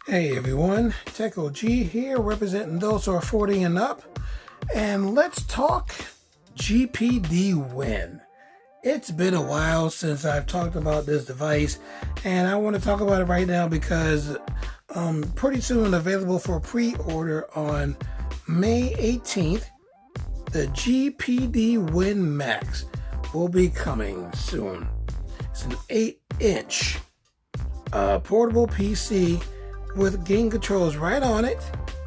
Hey everyone, Tech OG here, representing those who are 40 and up, and let's talk GPD WIN. It's been a while since I've talked about this device, and I want to talk about it right now because pretty soon available for pre-order on May 18th, the GPD WIN Max will be coming soon. It's an 8-inch portable PC with game controls right on it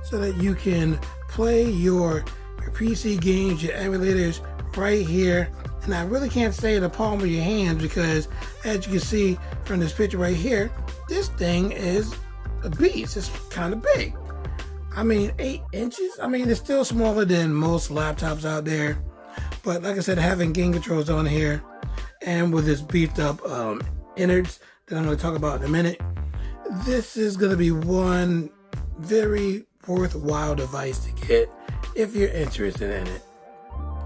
so that you can play your PC games, your emulators right here. And I really can't say the palm of your hands because as you can see from this picture right here, this thing is a beast. It's kind of big. I mean, 8 inches. I mean, it's still smaller than most laptops out there. But like I said, having game controls on here and with this beefed up innards that I'm going to talk about in a minute, this is going to be one very worthwhile device to get if you're interested in it.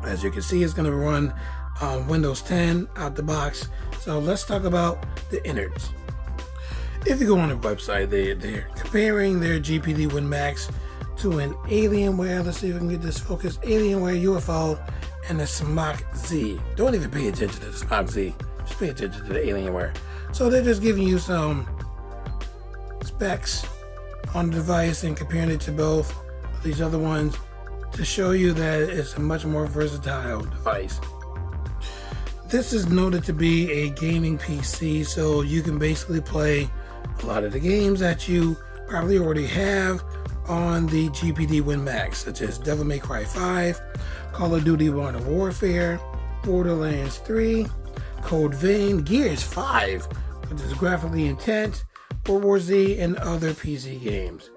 As you can see, it's going to run Windows 10 out the box. So let's talk about the innards. If you go on their website, they're comparing their GPD WIN Max to an Alienware. Let's see if we can get this focused. Alienware UFO and the Smok Z. Don't even pay attention to the Smok Z. Just pay attention to the Alienware. So they're just giving you some specs on the device and comparing it to both of these other ones to show you that it's a much more versatile device. This is noted to be a gaming PC, so you can basically play a lot of the games that you probably already have on the GPD WIN Max, such as Devil May Cry 5, Call of Duty Modern Warfare, Borderlands 3, Code Vein, Gears 5, which is graphically intense, World War Z, and other PC games.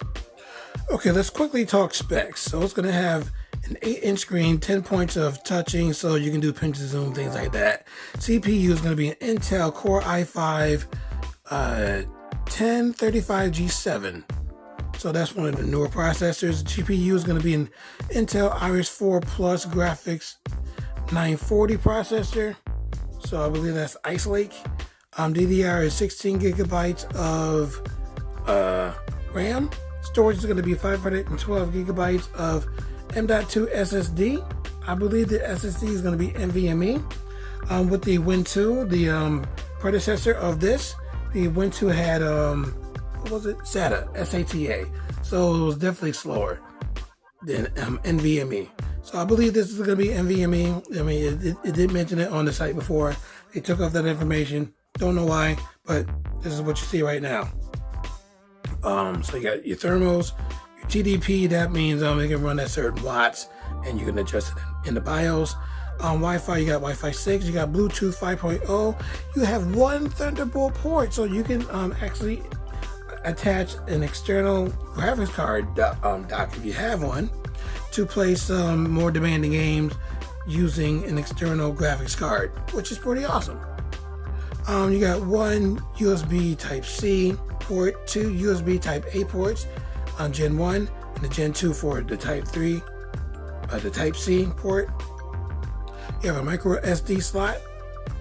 Okay, let's quickly talk specs. So it's going to have an 8-inch screen, 10 points of touching, so you can do pinch to zoom, things like that. CPU is going to be an Intel Core i5 1035G7. So that's one of the newer processors. GPU is going to be an Intel Iris 4 Plus Graphics 940 processor. So I believe that's Ice Lake. DDR is 16 gigabytes of RAM. Storage is going to be 512 gigabytes of M.2 SSD. I believe the SSD is going to be NVMe. With the Win 2, the predecessor of this, the Win 2 had what was it? SATA, SATA. So it was definitely slower than NVMe. So I believe this is going to be NVMe. I mean, it did mention it on the site before. They took off that information. Don't know why, but this is what you see right now. So you got your thermals, your TDP. That means it can run at certain watts, and you can adjust it in the BIOS. Wi-Fi, you got Wi-Fi 6, you got Bluetooth 5.0. You have one Thunderbolt port, so you can actually attach an external graphics card dock if you have one to play some more demanding games using an external graphics card, which is pretty awesome. You got one USB Type-C port, two USB Type-A ports on Gen 1, and the Gen 2 for the Type-3, the Type-C port. You have a micro SD slot,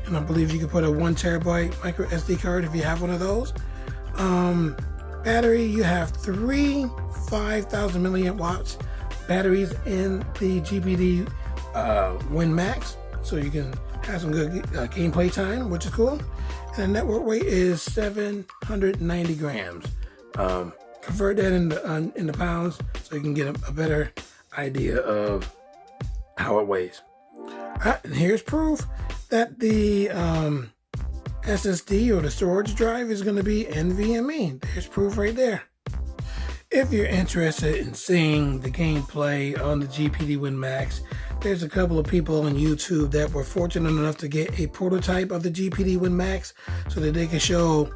and I believe you can put a 1 terabyte micro SD card if you have one of those. Battery, you have three 5,000 milliamp watts batteries in the GPD WIN Max, so you can have some good gameplay time, which is cool. And the network weight is 790 grams. Convert that into pounds so you can get a better idea of how it weighs. And here's proof that the SSD or the storage drive is going to be NVMe. There's proof right there. If you're interested in seeing the gameplay on the GPD WIN Max, there's a couple of people on YouTube that were fortunate enough to get a prototype of the GPD WIN Max so that they can show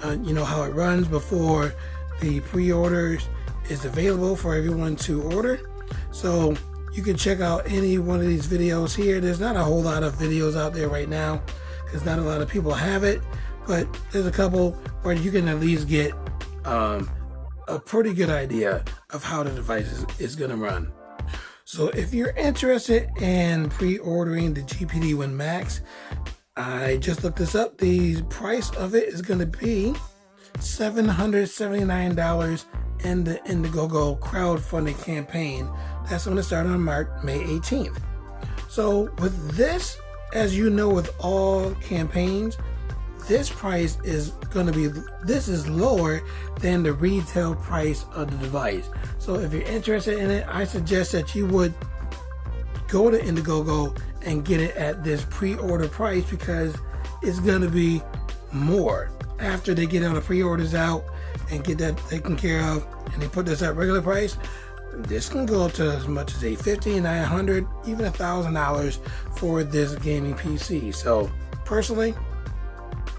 how it runs before the pre-orders is available for everyone to order. So you can check out any one of these videos here. There's not a whole lot of videos out there right now because not a lot of people have it, but there's a couple where you can at least get a pretty good idea of how the device is going to run. So if you're interested in pre-ordering the GPD WIN Max, I just looked this up. The price of it is going to be $779 in the Indiegogo crowdfunding campaign. That's going to start on May 18th. So with this, as you know, with all campaigns, this price is going to be, this is lower than the retail price of the device. So if you're interested in it, I suggest that you would go to Indiegogo and get it at this pre-order price, because it's going to be more after they get all the pre-orders out and get that taken care of, and they put this at regular price. This can go up to as much as $850, $900, even $1,000 for this gaming PC. So personally,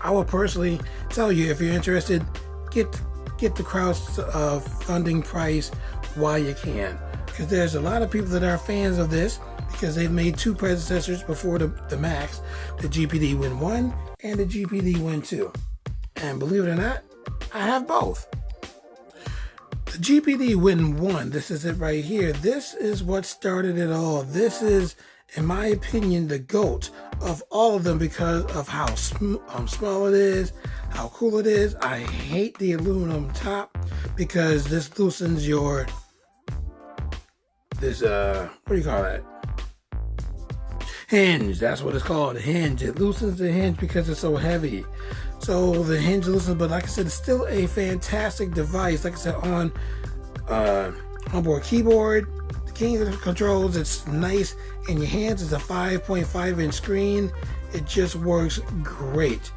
I would personally tell you, if you're interested, get the crowdfunding price while you can, because there's a lot of people that are fans of this, because they've made two predecessors before the Max, the GPD WIN 1 and the GPD WIN 2. And believe it or not, I have both. The GPD WIN 1, this is it right here. This is what started it all. This is, in my opinion, the GOAT of all of them, because of how small it is, how cool it is. I hate the aluminum top, because this loosens your, what do you call that? Hinge. That's what it's called, hinge. It loosens the hinge because it's so heavy. So the hinge loosens, but like I said, it's still a fantastic device. Like I said, on onboard keyboard, the key controls, it's nice in your hands. It's a 5.5 inch screen. It just works great.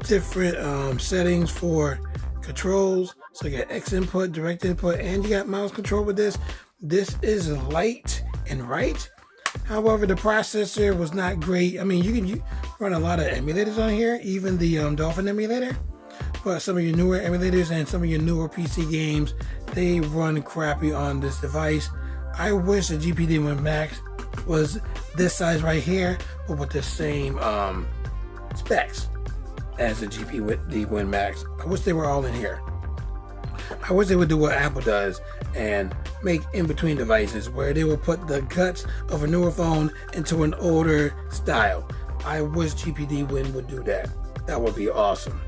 Different settings for controls. So you got X input, direct input, and you got mouse control with this. This is light and right. However, the processor was not great. I mean, you can run a lot of emulators on here, even the Dolphin emulator. But some of your newer emulators and some of your newer PC games, they run crappy on this device. I wish the GPD WIN Max was this size right here, but with the same specs as the GPD WIN Max. I wish they were all in here. I wish they would do what Apple does and make in-between devices, where they will put the guts of a newer phone into an older style. I wish GPD WIN would do that. That would be awesome.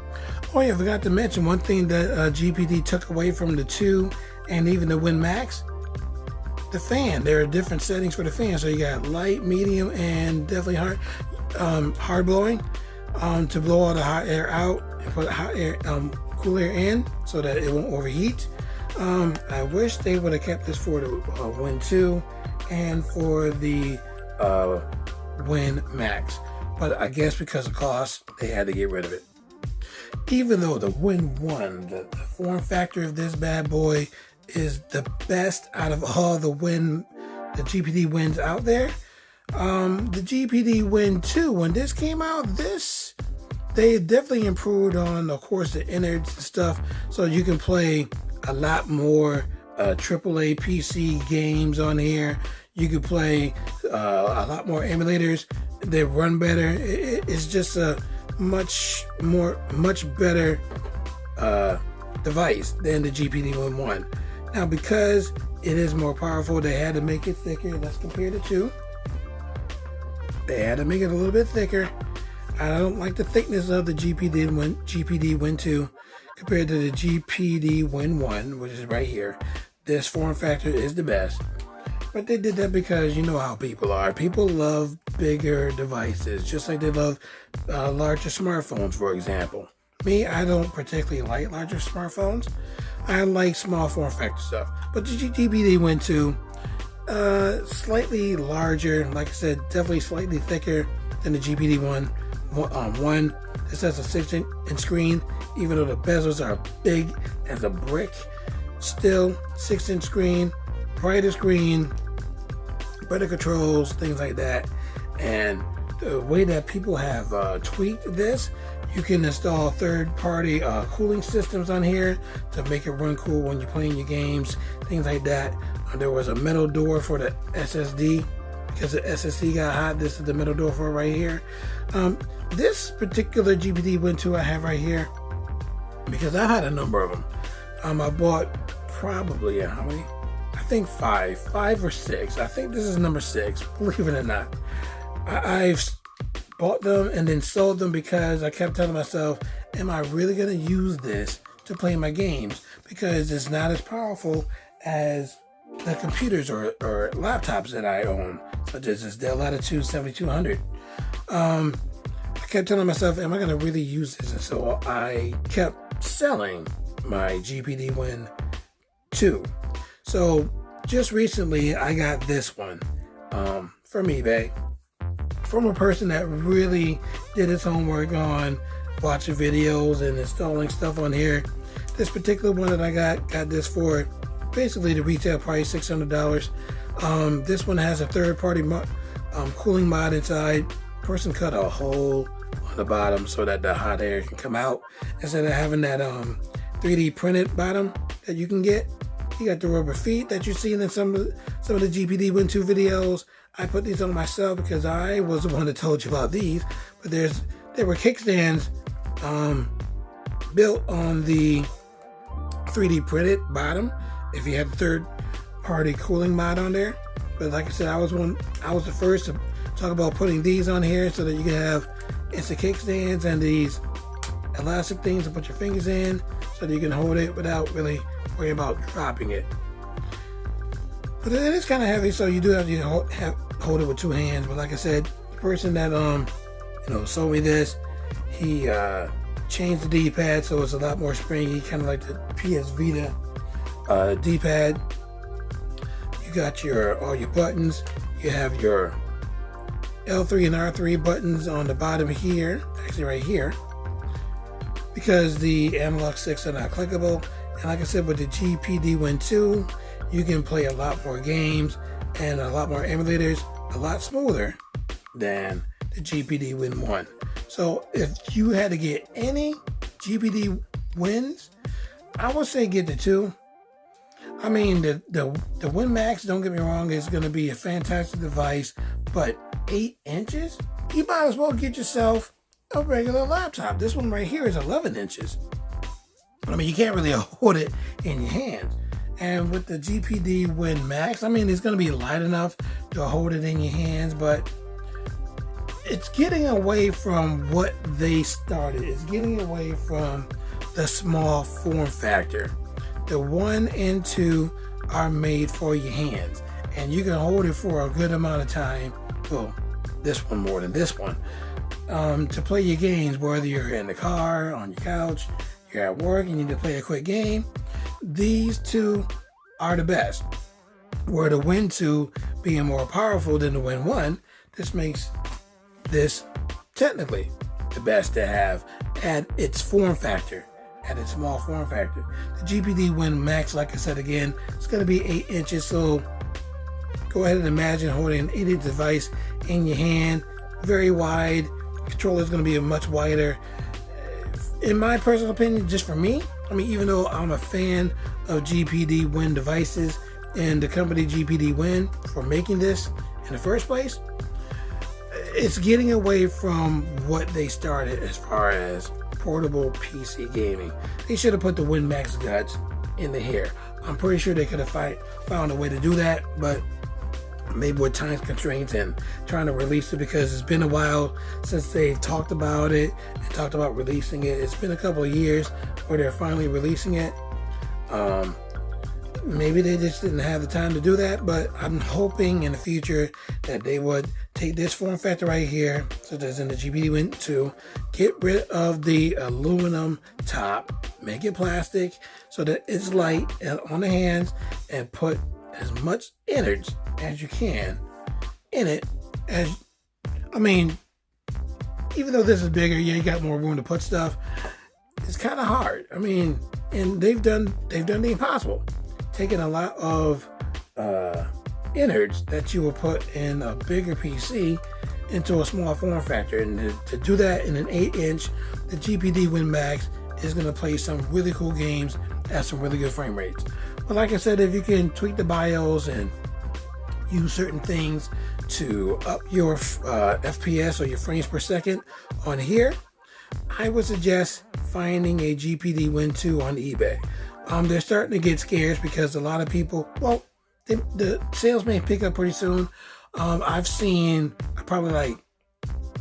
Oh yeah, I forgot to mention one thing that GPD took away from the 2 and even the WIN Max. The fan. There are different settings for the fan. So you got light, medium, and definitely hard blowing to blow all the hot air out and put hot air, cool air in, so that it won't overheat. I wish they would have kept this for the WIN 2 and for the WIN Max, but I guess because of cost, they had to get rid of it. Even though the WIN 1, the form factor of this bad boy is the best out of all the GPD WINs out there, the GPD WIN 2, when this came out, they definitely improved on, of course, the innards and stuff, so you can play a lot more AAA PC games on here. You can play a lot more emulators. They run better. It's just a much better device than the GPD WIN 1. Now, because it is more powerful, they had to make it thicker. Let's compare the two. They had to make it a little bit thicker. I don't like the thickness of the GPD WIN 2 compared to the GPD WIN 1, which is right here. This form factor is the best. But they did that because you know how people are. People love bigger devices, just like they love larger smartphones, for example. Me, I don't particularly like larger smartphones. I like small form factor stuff. But the GPD WIN 2, slightly larger, like I said, definitely slightly thicker than the GPD WIN 1. This has a 6-inch screen, even though the bezels are big as a brick. Still, 6-inch screen, brighter screen, better controls, things like that. And the way that people have tweaked this, you can install third-party cooling systems on here to make it run cool when you're playing your games, things like that. There was a metal door for the SSD. Because the SSD got hot, this is the metal door for it right here. This particular GPD WIN 2 I have right here, because I had a number of them. I bought probably, how many? I think five or six. I think this is number 6, believe it or not. I've bought them and then sold them because I kept telling myself, am I really going to use this to play my games because it's not as powerful as the computers or laptops that I own, such as this Dell Latitude 7200. I kept telling myself, am I going to really use this? And so I kept selling my GPD WIN 2. So just recently, I got this one from eBay, from a person that really did his homework on watching videos and installing stuff on here. This particular one that I got this for basically the retail price, $600. This one has a third-party cooling mod inside. Person cut a hole on the bottom so that the hot air can come out instead of having that 3D printed bottom that you can get. You got the rubber feet that you see in some of the GPD WIN 2 videos. I put these on myself because I was the one that told you about these. But there were kickstands built on the 3D printed bottom if you had the third party cooling mod on there. But like I said, I was the first to talk about putting these on here so that you can have instant kickstands and these elastic things to put your fingers in so that you can hold it without really worrying about dropping it. But it is kind of heavy, so you do have to hold it with two hands. But like I said, the person that sold me this, he changed the D-pad so it's a lot more springy, kind of like the PS Vita D-pad. You got all your buttons. You have your L3 and R3 buttons on the bottom here, actually right here, because the analog sticks are not clickable. And like I said, with the GPD WIN 2, you can play a lot more games and a lot more emulators a lot smoother than the GPD WIN 1. So if you had to get any GPD WINs, I would say get the 2. I mean, the WIN Max, don't get me wrong, is going to be a fantastic device, but 8 inches? You might as well get yourself a regular laptop. This one right here is 11 inches. I mean, you can't really hold it in your hands. And with the GPD WIN Max, I mean, it's going to be light enough to hold it in your hands, but it's getting away from what they started. It's getting away from the small form factor. The 1 and 2 are made for your hands, and you can hold it for a good amount of time. Well, this one more than this one. To play your games, whether you're in the car, on your couch, you're at work, you need to play a quick game. These two are the best. Where the WIN 2 being more powerful than the WIN 1, this makes this technically the best to have at its form factor, at its small form factor. The GPD WIN Max, like I said again, it's going to be 8 inches, so go ahead and imagine holding an 8-inch device in your hand, very wide. The controller is going to be much wider. In my personal opinion, just for me, I mean, even though I'm a fan of GPD WIN devices and the company GPD WIN for making this in the first place, it's getting away from what they started as far as portable PC gaming. They should have put the WIN Max guts in the hair. I'm pretty sure they could have found a way to do that, but maybe with time constraints and trying to release it, because it's been a while since they've talked about it and talked about releasing it. It's been a couple of years where they're finally releasing it. Maybe they just didn't have the time to do that, but I'm hoping in the future that they would take this form factor right here, such as in the GPD WIN 2, get rid of the aluminum top, make it plastic so that it's light on the hands, and put as much innards as you can in it. I mean, even though this is bigger, yeah, you got more room to put stuff. It's kind of hard. I mean, and they've done the impossible, taking a lot of innards that you would put in a bigger PC into a small form factor, and to do that in an 8-inch, the GPD WIN Max is going to play some really cool games at some really good frame rates. But like I said, if you can tweak the BIOS and use certain things to up your FPS or your frames per second on here, I would suggest finding a GPD WIN 2 on eBay. They're starting to get scarce because a lot of people, the sales may pick up pretty soon. I've seen probably like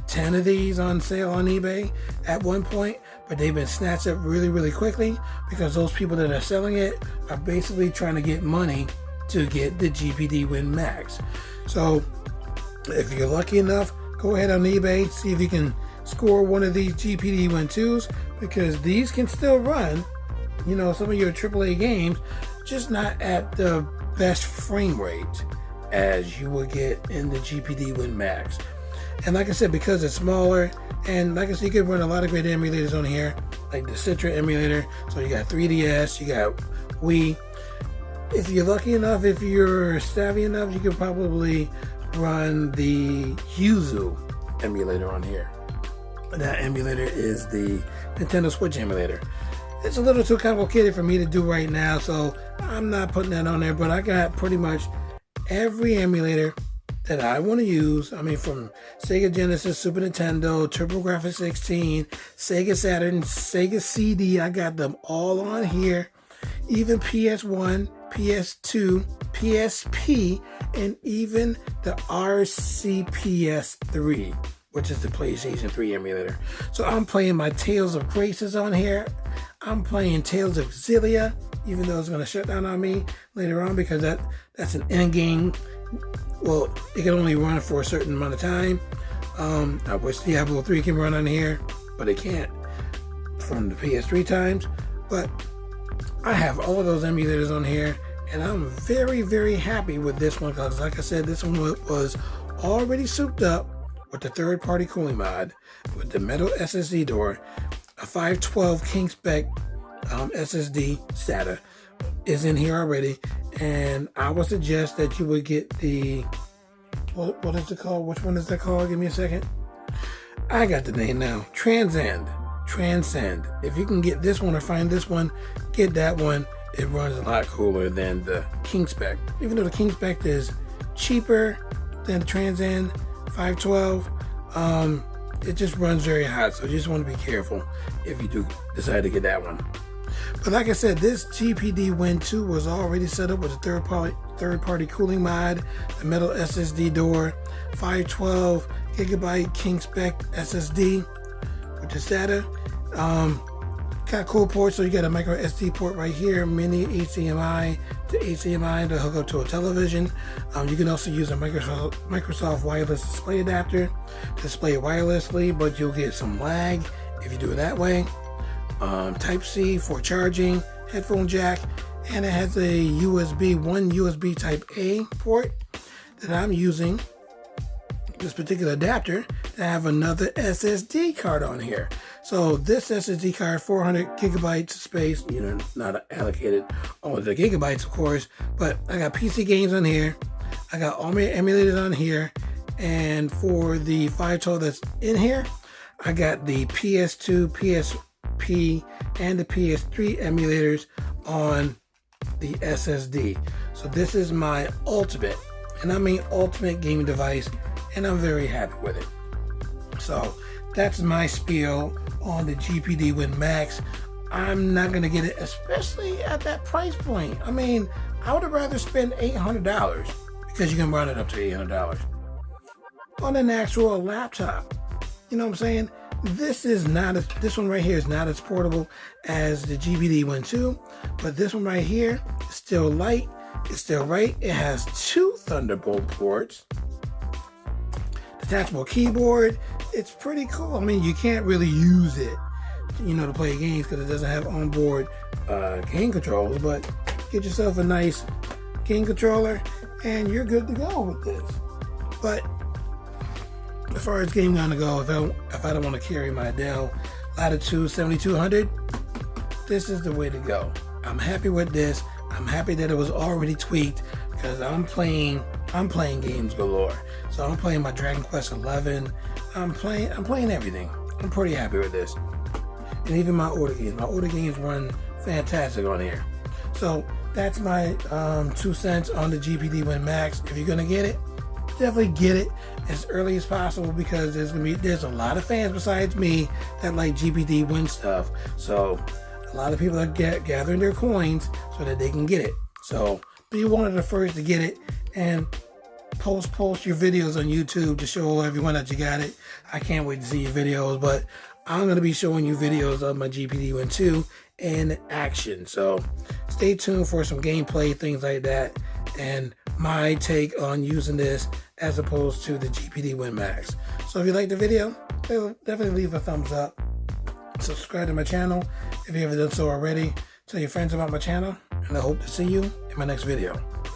10 of these on sale on eBay at one point, but they've been snatched up really, really quickly because those people that are selling it are basically trying to get money to get the GPD WIN Max. So if you're lucky enough, go ahead on eBay, see if you can score one of these GPD WIN 2s, because these can still run, you know, some of your AAA games, just not at the best frame rate as you will get in the GPD WIN Max. And like I said, because it's smaller, and like I said, you can run a lot of great emulators on here, like the Citra emulator. So you got 3DS, you got Wii. If you're lucky enough, if you're savvy enough, you could probably run the Yuzu emulator on here. That emulator is the Nintendo Switch emulator. It's a little too complicated for me to do right now, so I'm not putting that on there, but I got pretty much every emulator that I want to use. I mean, from Sega Genesis, Super Nintendo, TurboGrafx 16, Sega Saturn, Sega CD, I got them all on here. Even PS1, PS2, PSP, and even the RCPS3, which is the PlayStation 3 emulator. So I'm playing my Tales of Graces on here. I'm playing Tales of Xillia, even though it's going to shut down on me later on because that's an in-game. Well, it can only run for a certain amount of time. I wish Diablo 3 can run on here, but it can't from the PS3 times. But I have all of those emulators on here, and I'm very, very happy with this one because, like I said, this one was already souped up with the third-party cooling mod, with the metal SSD door, a 512 King Spec SSD SATA is in here already, and I would suggest that you would get the, what is it called? Which one is that called? Give me a second. I got the name now. Transcend. If you can get this one or find this one, get that one. It runs a lot cooler than the King Spec. Even though the King Spec is cheaper than the Transcend 512, it just runs very hot, so you just want to be careful if you do decide to get that one. But like I said, this GPD WIN 2 was already set up with a third-party cooling mod, the metal SSD door, 512 gigabyte King Spec SSD with the SATA. Got cool ports, so you got a micro SD port right here, mini HDMI to HDMI to hook up to a television. You can also use a Microsoft wireless display adapter to display it wirelessly, but you'll get some lag if you do it that way. Type-C for charging, headphone jack, and it has a one USB Type-A port that I'm using, this particular adapter, to have another SSD card on here. So this SSD card, 400 gigabytes of space, you know, not allocated all the gigabytes, of course, but I got PC games on here. I got all my emulators on here. And for the 512 that's in here, I got the PS2, PSP, and the PS3 emulators on the SSD. So this is my ultimate, and I mean ultimate gaming device, and I'm very happy with it. So that's my spiel on the GPD WIN Max. I'm not going to get it, especially at that price point. I mean, I would have rather spend $800 because you can run it up to $800 on an actual laptop. You know what I'm saying? This one right here is not as portable as the GPD WIN 2, but this one right here is still light. It's still right. It has 2 Thunderbolt ports, detachable keyboard. It's pretty cool. I mean, you can't really use it, you know, to play games because it doesn't have onboard game controls, but get yourself a nice game controller and you're good to go with this. But as far as game gonna go, if I don't want to carry my Dell Latitude 7200, this is the way to go. I'm happy with this. I'm happy that it was already tweaked because I'm playing games galore. So I'm playing my Dragon Quest 11. I'm playing everything. I'm pretty happy with this. And even my older games. My older games run fantastic on here. So that's my 2 cents on the GPD WIN Max. If you're gonna get it, definitely get it as early as possible because there's a lot of fans besides me that like GPD WIN stuff. So a lot of people are gathering their coins so that they can get it. So be one of the first to get it, and post your videos on YouTube to show everyone that you got it. I can't wait to see your videos, but I'm going to be showing you videos of my GPD WIN 2 in action. So stay tuned for some gameplay, things like that, and my take on using this as opposed to the GPD WIN Max. So if you like the video, definitely leave a thumbs up. Subscribe to my channel if you haven't done so already. Tell your friends about my channel, and I hope to see you in my next video.